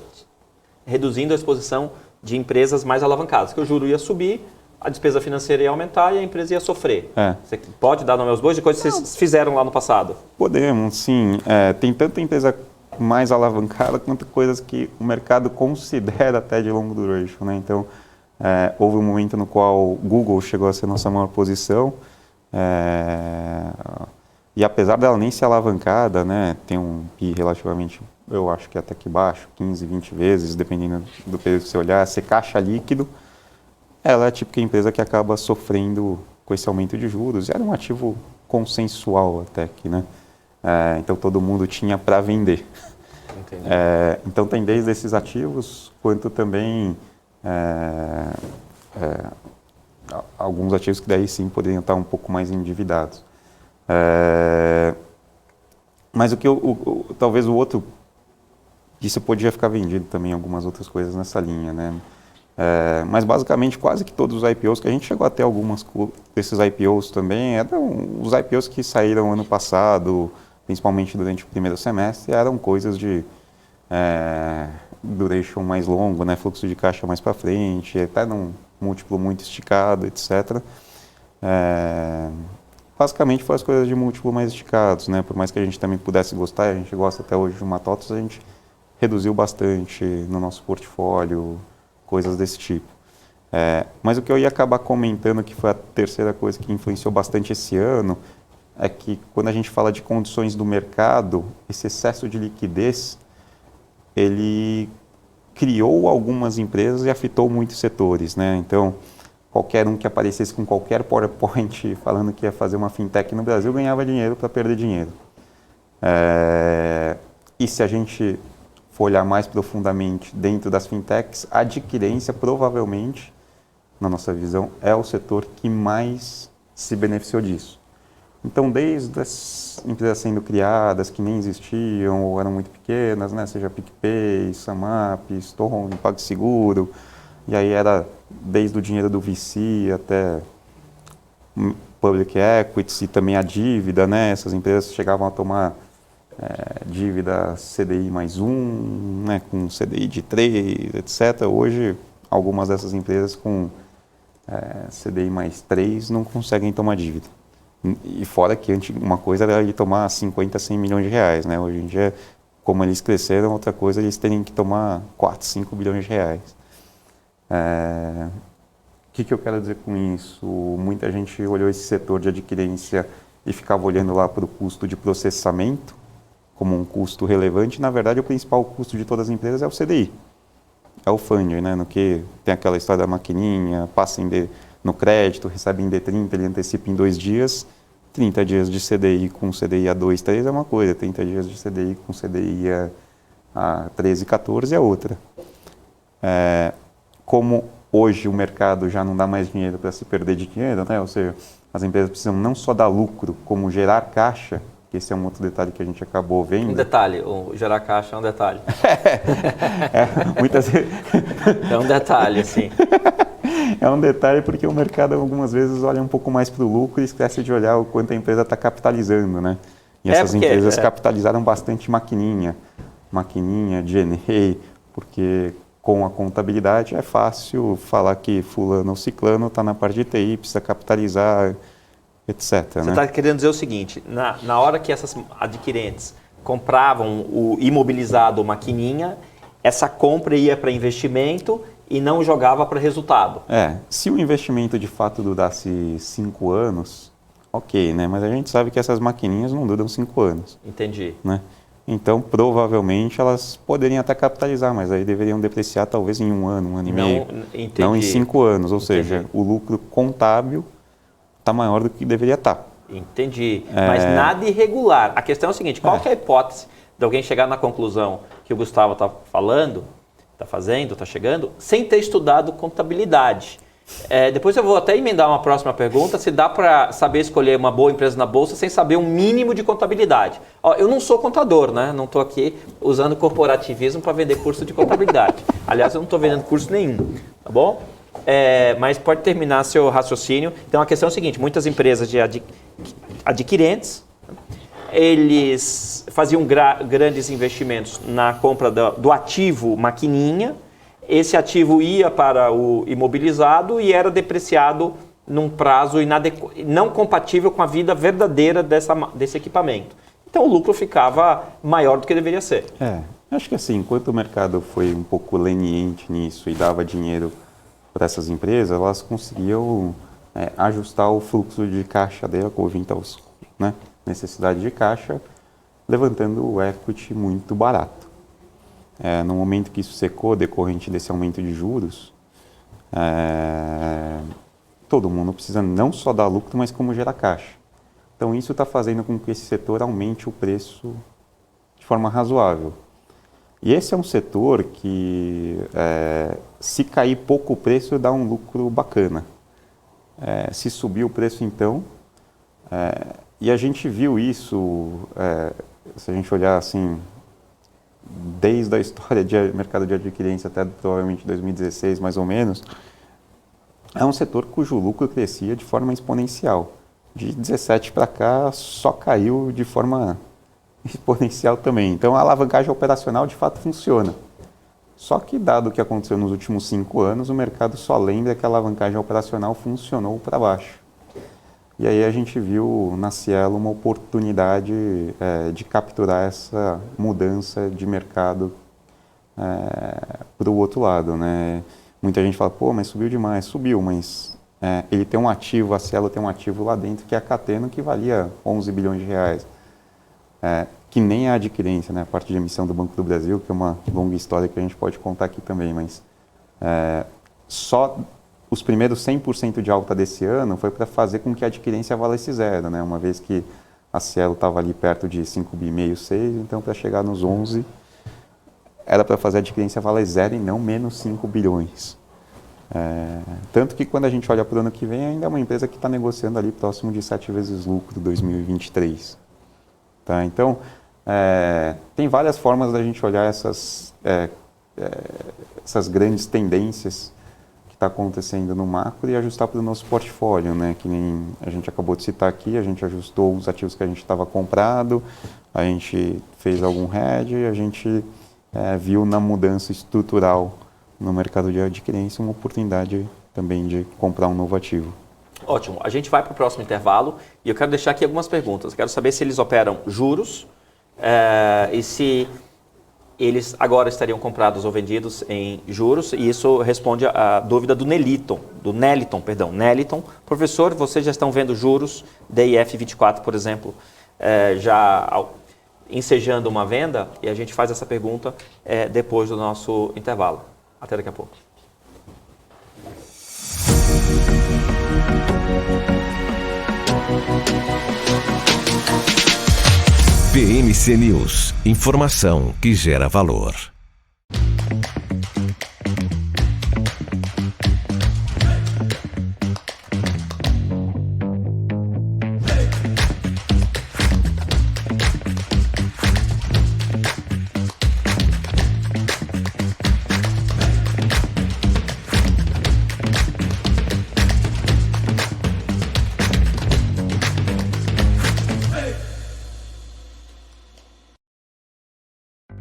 reduzindo a exposição de empresas mais alavancadas, que o juro ia subir, a despesa financeira ia aumentar e a empresa ia sofrer. Você pode dar nome aos bois de coisas que vocês fizeram lá no passado? Podemos, sim. Tem tanta empresa mais alavancada quanto coisas que o mercado considera até de longo duration, né? Então, houve um momento no qual o Google chegou a ser nossa maior posição, E apesar dela nem ser alavancada, né, tem um PI relativamente, eu acho que até que baixo, 15, 20 vezes, dependendo do período que você olhar, ser caixa líquido, ela é a típica empresa que acaba sofrendo com esse aumento de juros. E era um ativo consensual até que, né? Então todo mundo tinha para vender. Então tem desde esses ativos, quanto também alguns ativos que daí sim poderiam estar um pouco mais endividados. Mas talvez o outro, isso podia ficar vendido também, algumas outras coisas nessa linha, né? Mas basicamente quase que todos os IPOs, que a gente chegou até algumas desses IPOs também, eram os IPOs que saíram ano passado, principalmente durante o primeiro semestre, eram coisas de duration mais longo, né? Fluxo de caixa mais para frente, até num múltiplo muito esticado, etc. Basicamente foram as coisas de múltiplo mais esticados, né? Por mais que a gente também pudesse gostar, a gente gosta até hoje de uma TOTVS, a gente reduziu bastante no nosso portfólio, coisas desse tipo. Mas o que eu ia acabar comentando, que foi a terceira coisa que influenciou bastante esse ano, é que quando a gente fala de condições do mercado, esse excesso de liquidez, ele criou algumas empresas e afetou muitos setores, né? Então, qualquer um que aparecesse com qualquer PowerPoint falando que ia fazer uma fintech no Brasil ganhava dinheiro para perder dinheiro. E se a gente for olhar mais profundamente dentro das fintechs, a adquirência provavelmente, na nossa visão, é o setor que mais se beneficiou disso. Então, desde as empresas sendo criadas, que nem existiam ou eram muito pequenas, né? Seja PicPay, Samap, Stone, PagSeguro, e aí era desde o dinheiro do VC até Public Equities e também a dívida, né? Essas empresas chegavam a tomar dívida CDI mais 1, né? Com CDI de 3, etc. Hoje, algumas dessas empresas com CDI mais 3 não conseguem tomar dívida. E fora que uma coisa era ele tomar 50, 100 milhões de reais, né? Hoje em dia, como eles cresceram, outra coisa eles terem que tomar 4, 5 bilhões de reais. O que eu quero dizer com isso? Muita gente olhou esse setor de adquirência e ficava olhando lá para o custo de processamento como um custo relevante. Na verdade, o principal custo de todas as empresas é o CDI. É o funding, né? No que tem aquela história da maquininha, passa no crédito, recebe em D30, ele antecipa em 2 dias. 30 dias de CDI com CDI a 2, 3 é uma coisa, 30 dias de CDI com CDI a 13, 14 é outra. Como hoje o mercado já não dá mais dinheiro para se perder de dinheiro, né? Ou seja, as empresas precisam não só dar lucro, como gerar caixa, que esse é um outro detalhe que a gente acabou vendo. Um detalhe, o gerar caixa é um detalhe. Muitas vezes... É um detalhe, sim. É um detalhe porque o mercado algumas vezes olha um pouco mais para o lucro e esquece de olhar o quanto a empresa está capitalizando, né? E essas empresas capitalizaram bastante maquininha, G&A, porque com a contabilidade é fácil falar que fulano ou ciclano está na parte de TI, precisa capitalizar, etc. Você está querendo dizer o seguinte, na hora que essas adquirentes compravam o imobilizado maquininha, essa compra ia para investimento e não jogava para resultado. Se o investimento de fato durasse 5 anos, ok, né? Mas a gente sabe que essas maquininhas não duram 5 anos. Entendi. Né? Então, provavelmente, elas poderiam até capitalizar, mas aí deveriam depreciar talvez em 1 ano, 1 ano e meio. Entendi. Não em 5 anos, ou seja, o lucro contábil está maior do que deveria estar. Entendi. Mas nada irregular. A questão é o seguinte, qual que é a hipótese de alguém chegar na conclusão que o Gustavo está falando, está chegando, sem ter estudado contabilidade? Depois eu vou até emendar uma próxima pergunta, se dá para saber escolher uma boa empresa na Bolsa sem saber um mínimo de contabilidade. Eu não sou contador, né? Não estou aqui usando corporativismo para vender curso de contabilidade. Aliás, eu não estou vendendo curso nenhum, tá bom? Mas pode terminar seu raciocínio. Então a questão é a seguinte, muitas empresas de adquirentes, eles faziam grandes investimentos na compra do ativo maquininha. Esse ativo ia para o imobilizado e era depreciado num prazo não compatível com a vida verdadeira desse equipamento. Então o lucro ficava maior do que deveria ser. Acho que assim, enquanto o mercado foi um pouco leniente nisso e dava dinheiro para essas empresas, elas conseguiam ajustar o fluxo de caixa dela com 20 aos, né? necessidade de caixa, levantando o equity muito barato. No momento que isso secou, decorrente desse aumento de juros, todo mundo precisa não só dar lucro, mas como gerar caixa. Então isso está fazendo com que esse setor aumente o preço de forma razoável. E esse é um setor que, se cair pouco o preço, dá um lucro bacana. Se subir o preço, então... e a gente viu isso, se a gente olhar assim, desde a história de mercado de adquirência até provavelmente 2016, mais ou menos, é um setor cujo lucro crescia de forma exponencial. De 17 para cá, só caiu de forma exponencial também. Então, a alavancagem operacional, de fato, funciona. Só que, dado o que aconteceu nos últimos 5 anos, o mercado só lembra que a alavancagem operacional funcionou para baixo. E aí a gente viu na Cielo uma oportunidade de capturar essa mudança de mercado para o outro lado, né? Muita gente fala, pô, mas subiu demais. Subiu, mas ele tem um ativo, a Cielo tem um ativo lá dentro que é a Cateno, que valia 11 bilhões de reais. Que nem a adquirência, né? A parte de emissão do Banco do Brasil, que é uma longa história que a gente pode contar aqui também, mas só os primeiros 100% de alta desse ano foi para fazer com que a adquirência valesse zero, né? Uma vez que a Cielo estava ali perto de 5,5 bi, 6, então para chegar nos 11, era para fazer a adquirência valer zero e não menos 5 bilhões. Tanto que quando a gente olha para o ano que vem, ainda é uma empresa que está negociando ali próximo de 7 vezes lucro 2023. Tá? Então, tem várias formas da gente olhar essas grandes tendências que está acontecendo no macro e ajustar para o nosso portfólio, né? Que nem a gente acabou de citar aqui, a gente ajustou os ativos que a gente estava comprado, a gente fez algum hedge, a gente viu na mudança estrutural no mercado de adquirência uma oportunidade também de comprar um novo ativo. Ótimo. A gente vai para o próximo intervalo e eu quero deixar aqui algumas perguntas. Quero saber se eles operam juros e se eles agora estariam comprados ou vendidos em juros. E isso responde à dúvida do Neliton. Professor, vocês já estão vendo juros DIF 24, por exemplo, já ensejando uma venda? E a gente faz essa pergunta depois do nosso intervalo. Até daqui a pouco. BMC News, informação que gera valor.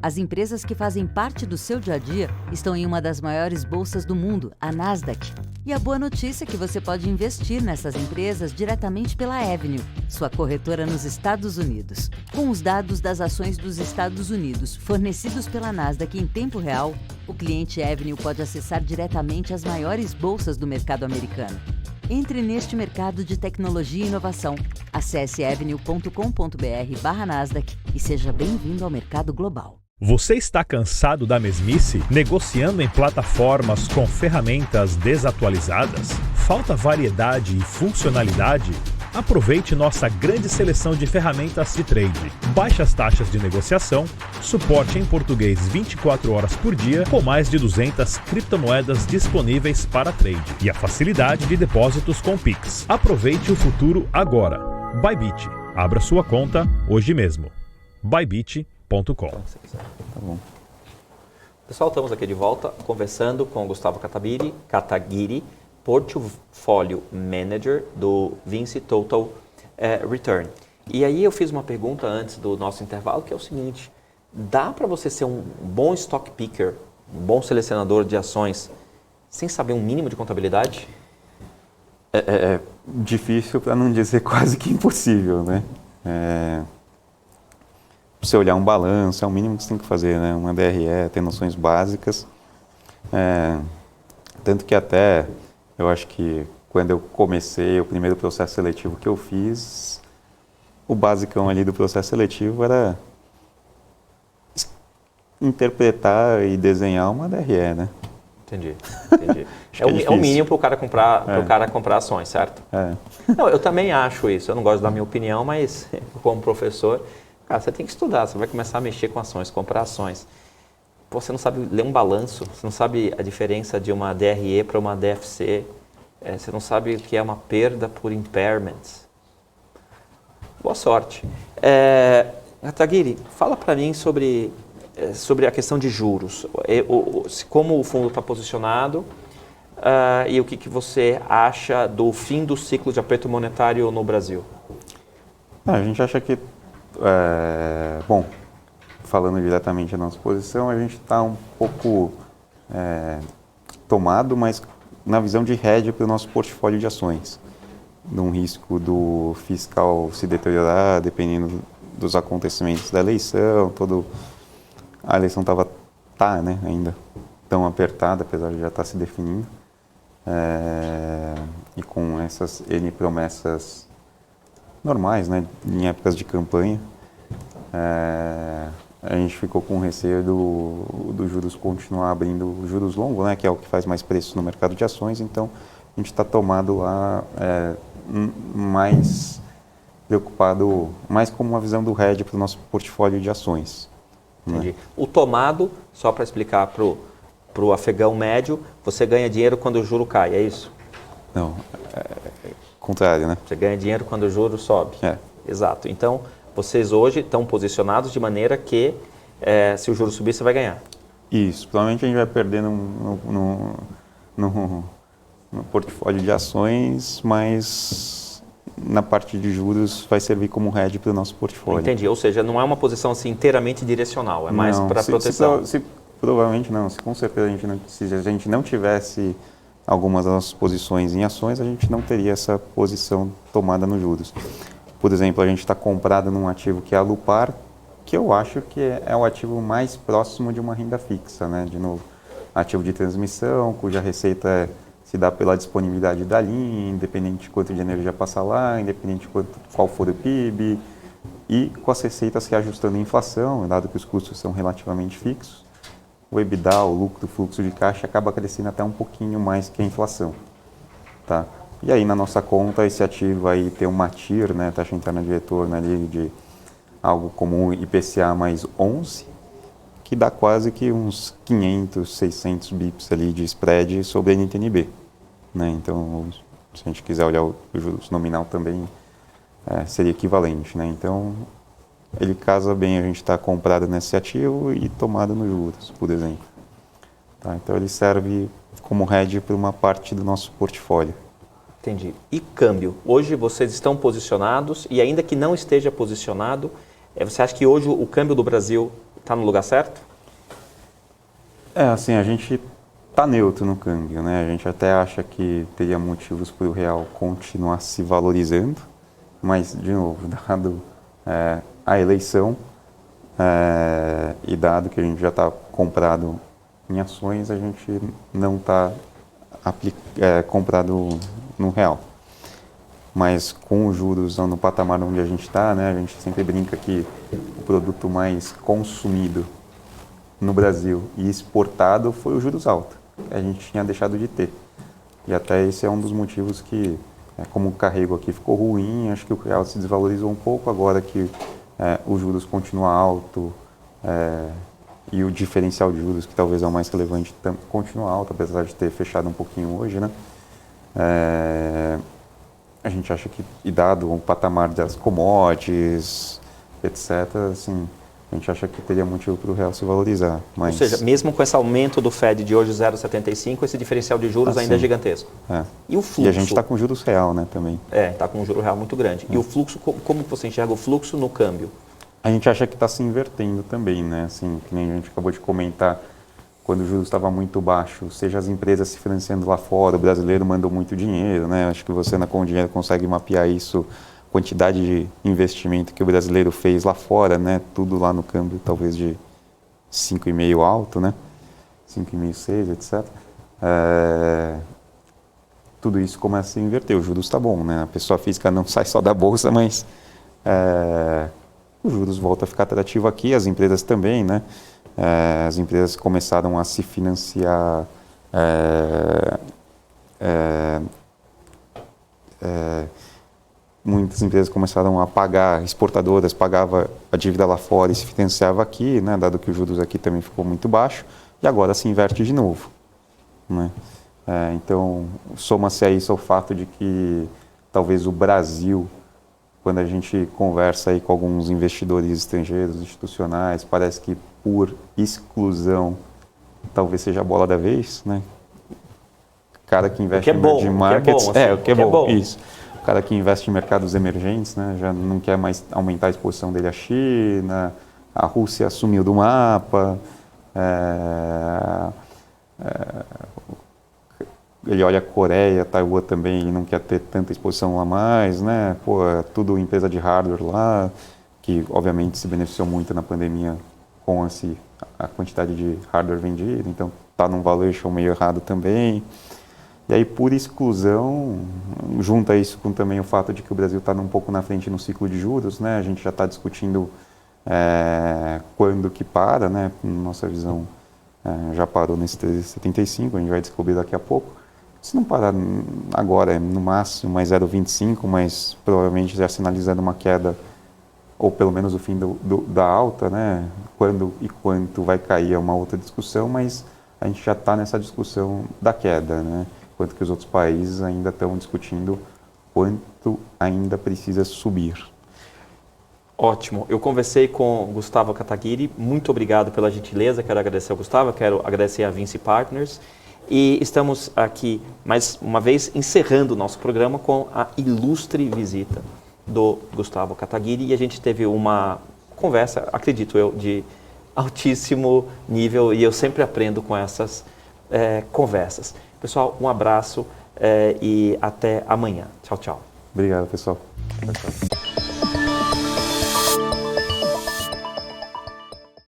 As empresas que fazem parte do seu dia a dia estão em uma das maiores bolsas do mundo, a Nasdaq. E a boa notícia é que você pode investir nessas empresas diretamente pela Avenue, sua corretora nos Estados Unidos. Com os dados das ações dos Estados Unidos fornecidos pela Nasdaq em tempo real, o cliente Avenue pode acessar diretamente as maiores bolsas do mercado americano. Entre neste mercado de tecnologia e inovação. Acesse avenue.com.br/Nasdaq e seja bem-vindo ao mercado global. Você está cansado da mesmice? Negociando em plataformas com ferramentas desatualizadas? Falta variedade e funcionalidade? Aproveite nossa grande seleção de ferramentas de trade. Baixas taxas de negociação, suporte em português 24 horas por dia, com mais de 200 criptomoedas disponíveis para trade e a facilidade de depósitos com Pix. Aproveite o futuro agora. Bybit. Abra sua conta hoje mesmo. Bybit.com. Tá bom. Pessoal, estamos aqui de volta conversando com o Gustavo Kataguiri, Portfolio Manager do Vinci Total Return. E aí eu fiz uma pergunta antes do nosso intervalo, que é o seguinte: dá para você ser um bom stock picker, um bom selecionador de ações, sem saber um mínimo de contabilidade? É difícil, para não dizer quase que impossível, né? Você olhar um balanço, é o mínimo que você tem que fazer, né? Uma DRE, ter noções básicas. Tanto que até, eu acho que quando eu comecei, o primeiro processo seletivo que eu fiz, o basicão ali do processo seletivo era interpretar e desenhar uma DRE, né? Entendi. É o mínimo para o cara comprar ações, certo? Não, eu também acho isso. Eu não gosto da minha opinião, mas como professor, cara, você tem que estudar. Você vai começar a mexer com ações, comprar ações. Pô, você não sabe ler um balanço, você não sabe a diferença de uma DRE para uma DFC, você não sabe o que é uma perda por impairments. Boa sorte. Taguiri, fala para mim sobre a questão de juros, como o fundo está posicionado e o que você acha do fim do ciclo de aperto monetário no Brasil. A gente acha que, bom, falando diretamente da nossa posição, a gente está um pouco tomado, mas na visão de hedge para o nosso portfólio de ações, de um risco do fiscal se deteriorar, dependendo dos acontecimentos da eleição, a eleição tá, né, ainda tão apertada, apesar de já estar se definindo, e com essas N promessas normais, né, em épocas de campanha, a gente ficou com receio do juros continuar abrindo juros longos, né, que é o que faz mais preço no mercado de ações, então a gente está tomado lá mais preocupado, mais como uma visão do hedge para o nosso portfólio de ações. Entendi. Né? O tomado, só para explicar para o afegão médio, você ganha dinheiro quando o juro cai, é isso? Não, contrário, né? Você ganha dinheiro quando o juro sobe. Exato. Então, vocês hoje estão posicionados de maneira que, se o juro subir, você vai ganhar. Isso. Provavelmente a gente vai perder no portfólio de ações, mas na parte de juros vai servir como hedge para o nosso portfólio. Entendi. Ou seja, não é uma posição assim, inteiramente direcional, é mais para proteção. Provavelmente não. Com certeza se a gente não tivesse algumas das nossas posições em ações, a gente não teria essa posição tomada nos juros. Por exemplo, a gente está comprado num ativo que é a Lupar, que eu acho que é o ativo mais próximo de uma renda fixa, né? De novo, ativo de transmissão, cuja receita se dá pela disponibilidade da linha, independente de quanto de energia passa lá, independente de qual for o PIB, e com as receitas reajustando a inflação, dado que os custos são relativamente fixos, o EBITDA, o lucro, o fluxo de caixa, acaba crescendo até um pouquinho mais que a inflação. Tá? E aí, na nossa conta, esse ativo aí tem uma TIR, né, taxa interna de retorno ali de algo como IPCA mais 11, que dá quase que uns 500, 600 bips ali de spread sobre a NTNB. Né? Então, se a gente quiser olhar o juros nominal também, seria equivalente. Né? Então, ele casa bem a gente estar comprado nesse ativo e tomado nos juros, por exemplo. Tá? Então, ele serve como hedge para uma parte do nosso portfólio. Entendi. E câmbio? Hoje vocês estão posicionados e ainda que não esteja posicionado, você acha que hoje o câmbio do Brasil está no lugar certo? Assim, a gente está neutro no câmbio, né? A gente até acha que teria motivos para o real continuar se valorizando, mas, de novo, dado a eleição e dado que a gente já está comprado em ações, a gente não está comprado no real. Mas com os juros no patamar onde a gente está, né, a gente sempre brinca que o produto mais consumido no Brasil e exportado foi o juros alto, que a gente tinha deixado de ter. E até esse é um dos motivos que, como o carrego aqui ficou ruim, acho que o real se desvalorizou um pouco, agora que os juros continuam alto e o diferencial de juros, que talvez é o mais relevante, continua alto, apesar de ter fechado um pouquinho hoje, né? A gente acha que, e dado o patamar das commodities, etc., assim, a gente acha que teria motivo para o real se valorizar. Mas... Ou seja, mesmo com esse aumento do Fed de hoje 0,75, esse diferencial de juros ainda é gigantesco. E o fluxo? E a gente está com juros real, né, também. Está com um juro real muito grande. E o fluxo, como você enxerga o fluxo no câmbio? A gente acha que está se invertendo também, né? Assim, que nem a gente acabou de comentar, quando o juros estava muito baixo, seja as empresas se financiando lá fora, o brasileiro mandou muito dinheiro, né? Acho que você na Com Dinheiro consegue mapear isso, quantidade de investimento que o brasileiro fez lá fora, né? Tudo lá no câmbio talvez de 5,5 alto, né? 5,5, 6, etc. Tudo isso começa a se inverter, o juros está bom, né? A pessoa física não sai só da bolsa, mas os juros voltam a ficar atrativo aqui, as empresas também, né? As empresas começaram a se financiar muitas empresas começaram a pagar, exportadoras pagavam a dívida lá fora e se financiava aqui, né? Dado que os juros aqui também ficou muito baixo, e agora se inverte de novo, né? Então, soma-se a isso ao fato de que talvez o Brasil, quando a gente conversa aí com alguns investidores estrangeiros, institucionais, parece que por exclusão talvez seja a bola da vez, né? O cara que investe em emerging markets, o que é bom, isso. O cara que investe em mercados emergentes, né, já não quer mais aumentar a exposição dele à China, a Rússia sumiu do mapa, ele olha a Coreia, Taiwan também não quer ter tanta exposição lá mais, né? Pô, é tudo empresa de hardware lá, que obviamente se beneficiou muito na pandemia com a quantidade de hardware vendido, então está num valuation meio errado também. E aí, por exclusão, junta isso com também o fato de que o Brasil está um pouco na frente no ciclo de juros, né? A gente já está discutindo quando que para, né? Nossa visão já parou nesse 3,75, a gente vai descobrir daqui a pouco. Se não parar agora, no máximo mais 0,25, mas provavelmente já sinalizando uma queda, ou pelo menos o fim da alta, né? Quando e quanto vai cair é uma outra discussão, mas a gente já está nessa discussão da queda, né? Enquanto que os outros países ainda estão discutindo quanto ainda precisa subir. Ótimo. Eu conversei com o Gustavo Kataguiri. Muito obrigado pela gentileza. Quero agradecer ao Gustavo, quero agradecer a Vinci Partners. E estamos aqui, mais uma vez, encerrando o nosso programa com a ilustre visita do Gustavo Kataguiri. E a gente teve uma conversa, acredito eu, de altíssimo nível. E eu sempre aprendo com essas conversas. Pessoal, um abraço e até amanhã. Tchau, tchau. Obrigado, pessoal. Tchau, tchau.